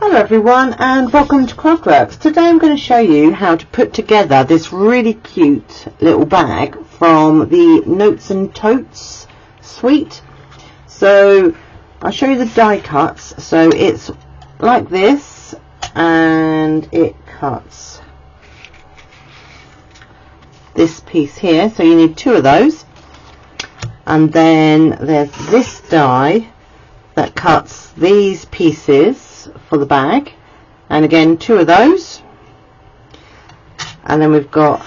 Hello everyone and welcome to Craftworks. Today I'm going to show you how to put together this really cute little bag from the Notes Totes suite. So I'll show you the die cuts. So it's like this and it cuts this piece here, so you need two of those, and then there's this die that cuts these pieces for the bag, and again two of those, and then you've got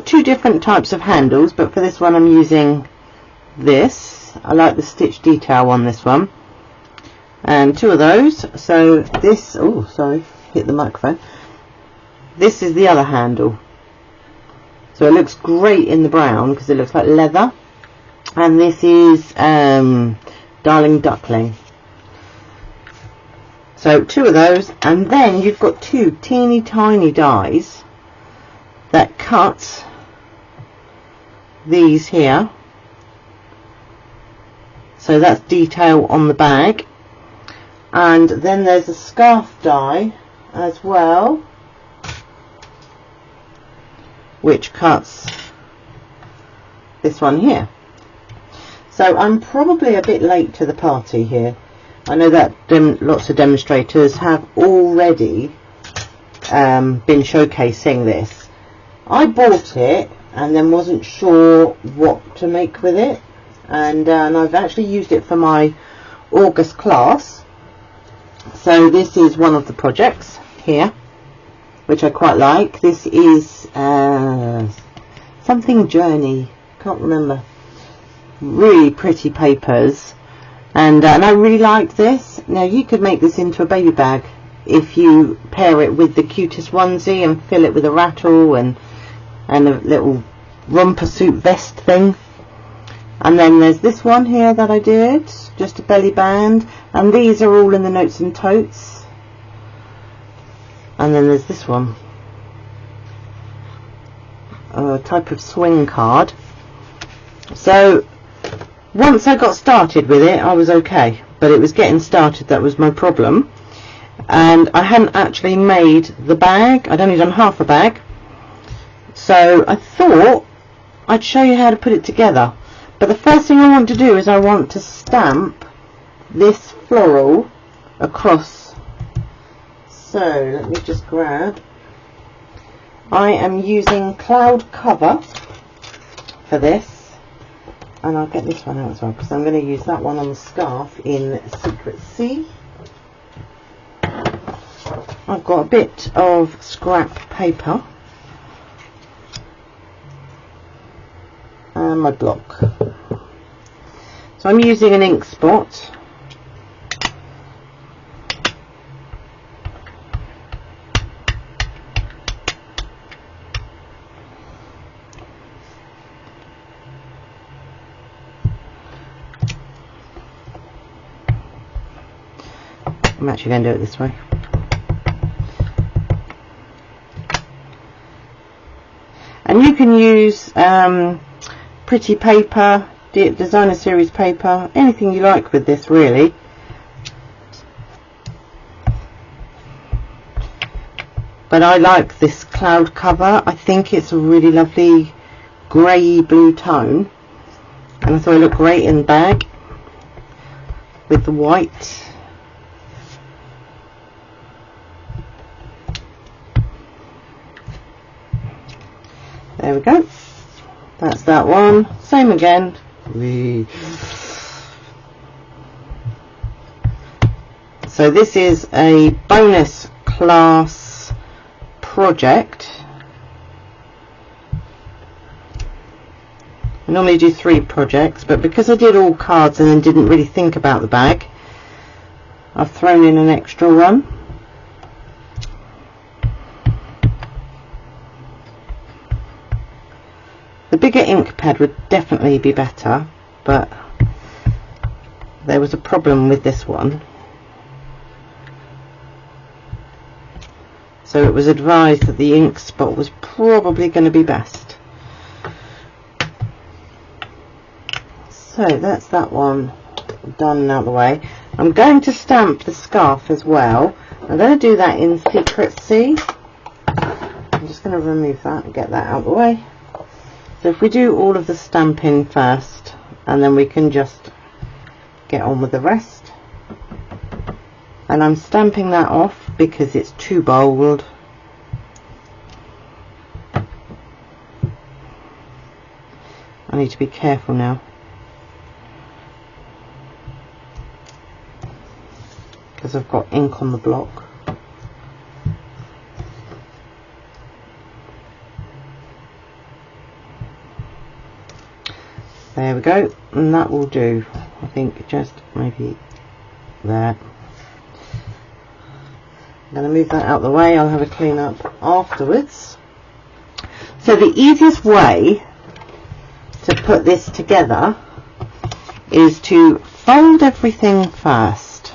two different types of handles, but for this one I'm using this. I like the stitch detail on this one, and two of those. So this, oh sorry, hit the microphone, this is the other handle, so it looks great in the brown because it looks like leather, and this is Darling Duckling. So two of those, and then you've got two teeny tiny dies that cut these here, so that's detail on the bag. And then there's a scarf die as well, which cuts this one here. So I'm probably a bit late to the party here. I know that lots of demonstrators have already been showcasing this. I bought it and then wasn't sure what to make with it, and I've actually used it for my August class. So this is one of the projects here, which I quite like. This is something Journey, can't remember. Really pretty papers, and I really like this. Now you could make this into a baby bag if you pair it with the cutest onesie and fill it with a rattle and a little romper suit vest thing. And then there's this one here that I did, just a belly band, and these are all in the Notes and Totes. And then there's this one, a type of swing card. So once I got started with it I was okay, but it was getting started that was my problem, and I hadn't actually made the bag. I'd only done half a bag, so I thought I'd show you how to put it together. But the first thing I want to do is I want to stamp this floral across. So let me just grab, I am using cloud cover for this, and I'll get this one out as well because I'm going to use that one on the scarf in Secret Sea. I've got a bit of scrap paper and my block, so I'm using an ink spot. I'm actually going to do it this way. And you can use pretty paper, designer series paper, anything you like with this really. But I like this cloud cover. I think it's a really lovely grey blue tone, and I thought it looked great in the bag with the white. There we go, that's that one. Same again. So this is a bonus class project. I normally do 3 projects, but because I did all cards and then didn't really think about the bag, I've thrown in an extra one. The bigger ink pad would definitely be better, but there was a problem with this one, so it was advised that the ink spot was probably going to be best. So that's that one done and out of the way. I'm going to stamp the scarf as well. I'm going to do that in Secrecy. I'm just going to remove that and get that out of the way. So if we do all of the stamping first, and then we can just get on with the rest. And I'm stamping that off because it's too bold. I need to be careful now, because I've got ink on the block. There we go, and that will do. I think just maybe there. I'm going to move that out of the way. I'll have a clean up afterwards. So the easiest way to put this together is to fold everything first.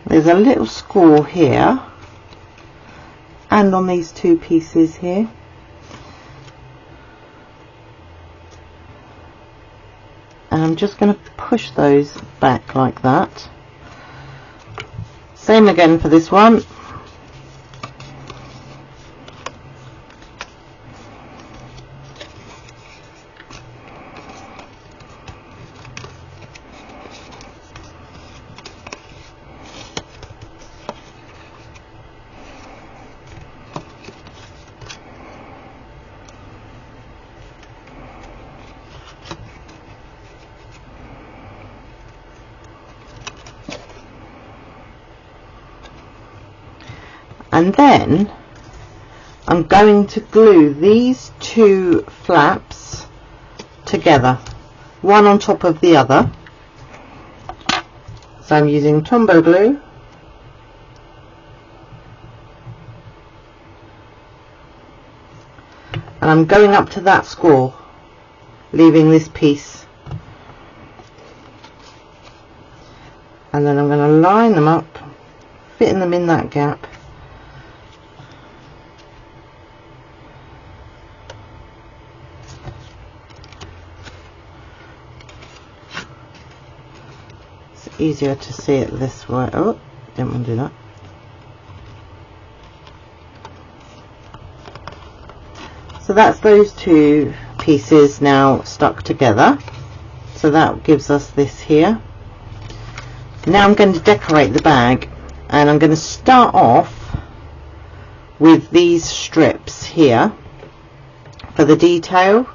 There's a little score here and on these two pieces here. And I'm just going to push those back like that. Same again for this one. And then I'm going to glue these two flaps together, one on top of the other. So I'm using Tombow glue. And I'm going up to that score, leaving this piece. And then I'm going to line them up, fitting them in that gap. Easier to see it this way. Oh, didn't want to do that. So that's those two pieces now stuck together. So that gives us this here. Now I'm going to decorate the bag, and I'm going to start off with these strips here for the detail.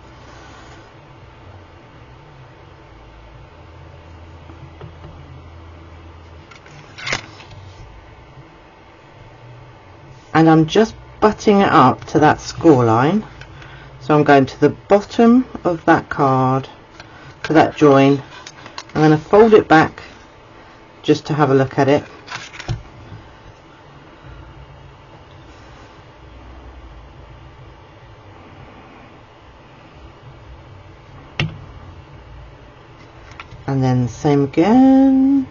And I'm just butting it up to that score line. So I'm going to the bottom of that card, to that join. I'm going to fold it back just to have a look at it. And then the same again.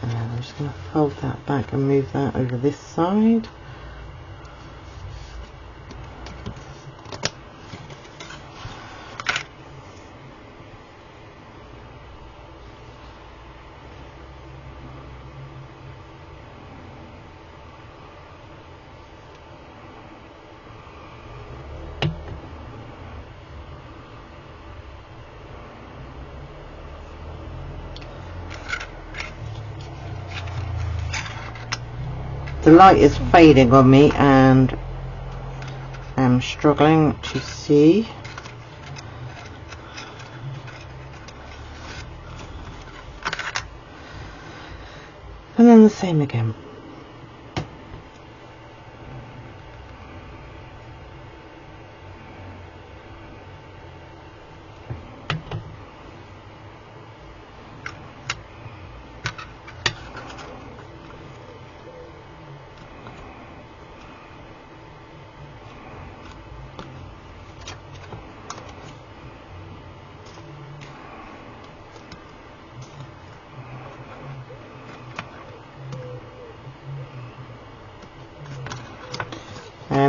I'm just going to fold that back and move that over this side. The light is fading on me and I'm struggling to see. And then the same again.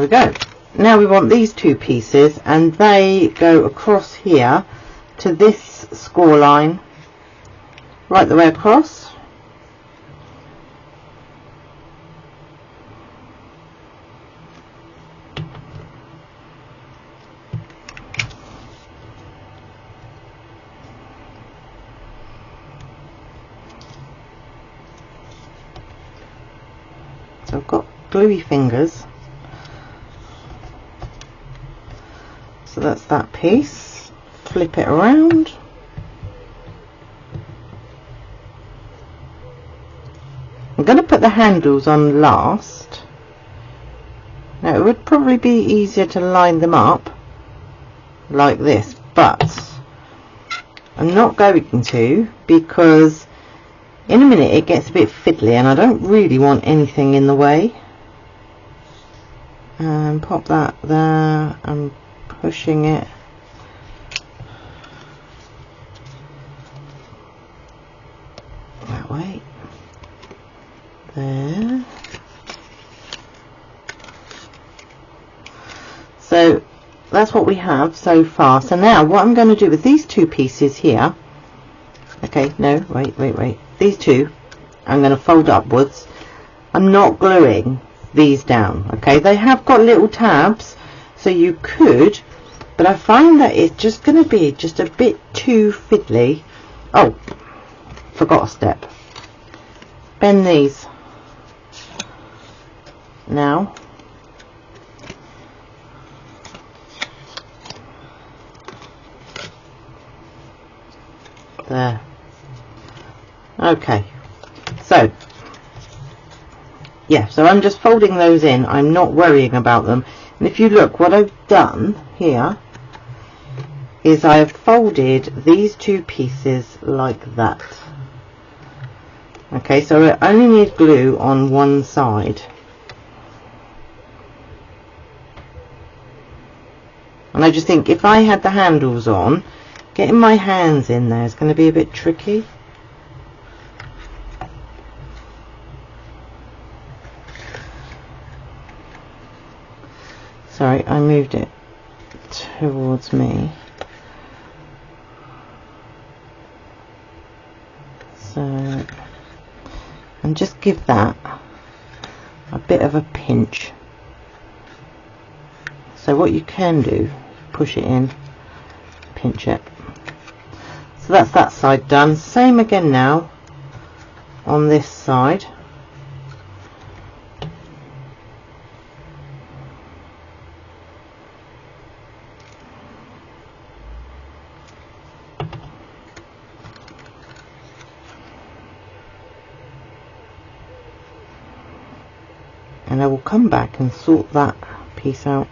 we go. Now we want these two pieces, and they go across here to this score line, right the way across. So I've got gluey fingers. So that's that piece. Flip it around. I'm going to put the handles on last. Now it would probably be easier to line them up like this, but I'm not going to, because in a minute it gets a bit fiddly and I don't really want anything in the way. And pop that there. I'm pushing it. That way. There. So that's what we have so far. So now what I'm going to do with these two pieces here, okay, no, wait, these two I'm going to fold upwards. I'm not gluing these down, okay? They have got little tabs, so you could, but I find that it's just going to be just a bit too fiddly. Oh, forgot a step. Bend these. Now there. Okay, so yeah, so I'm just folding those in. I'm not worrying about them. And if you look, what I've done here is I have folded these two pieces like that. Okay, so I only need glue on one side. And I just think if I had the handles on, getting my hands in there is going to be a bit tricky. Sorry, I moved it towards me. So, and just give that a bit of a pinch. So what you can do, push it in, pinch it. So that's that side done. Same again now on this side. And I will come back and sort that piece out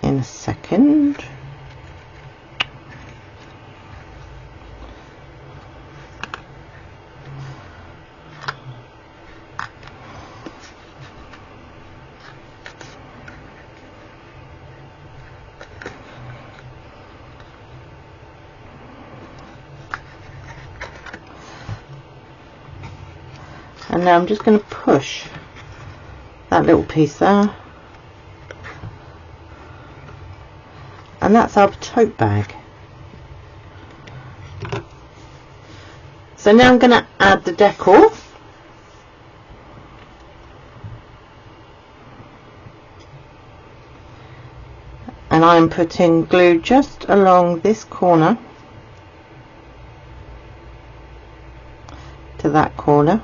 in a second. And now I'm just going to push that little piece there, and that's our tote bag. So now I'm going to add the decor. And I'm putting glue just along this corner to that corner.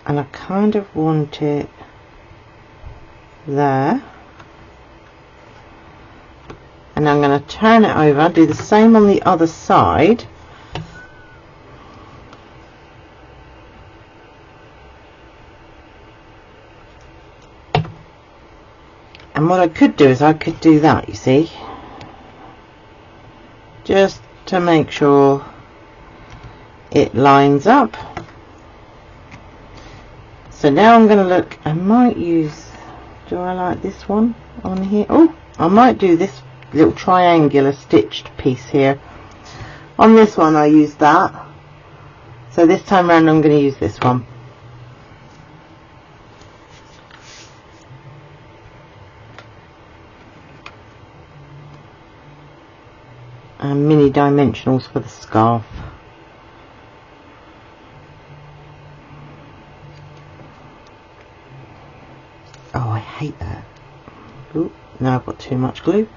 And I kind of want it there. And I'm going to turn it over, do the same on the other side. And what I could do is I could do that, you see, just to make sure it lines up. So now I'm going to look, I might use, do I like this one on here? Oh, I might do this little triangular stitched piece here. On this one I used that. So this time around I'm going to use this one. and mini dimensionals for the scarf. Oh, I hate that. Ooh, now I've got too much glue.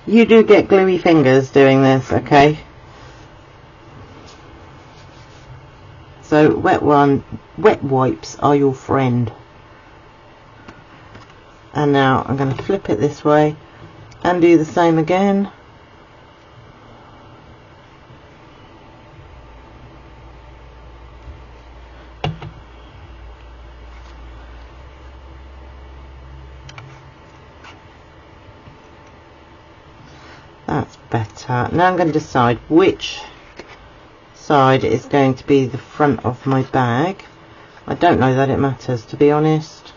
You do get gluey fingers doing this, okay? So wet wipes are your friend. And now I'm going to flip it this way and do the same again. That's better. Now I'm going to decide which side is going to be the front of my bag. I don't know that it matters, to be honest.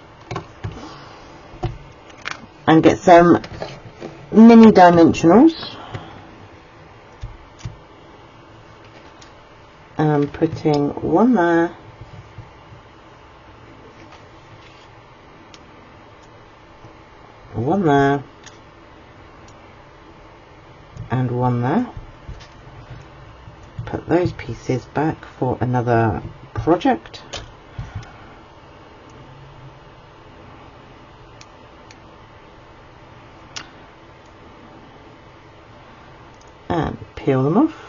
And get some mini dimensionals. And I'm putting one there. One there. And one there. Put those pieces back for another project. And peel them off.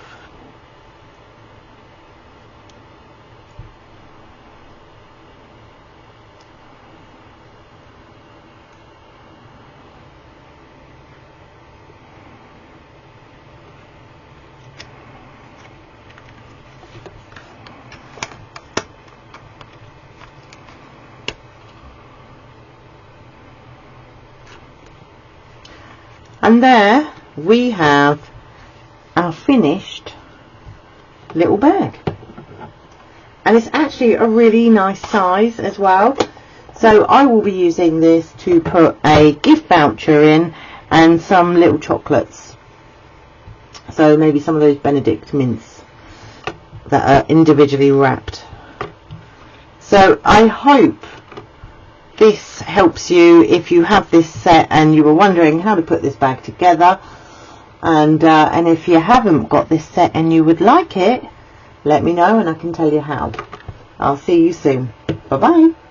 And there we have our finished little bag, and it's actually a really nice size as well. So I will be using this to put a gift voucher in and some little chocolates, so maybe some of those Benedict mints that are individually wrapped. So I hope this helps you if you have this set and you were wondering how to put this bag together. And if you haven't got this set and you would like it, let me know and I can tell you how. I'll see you soon. Bye bye.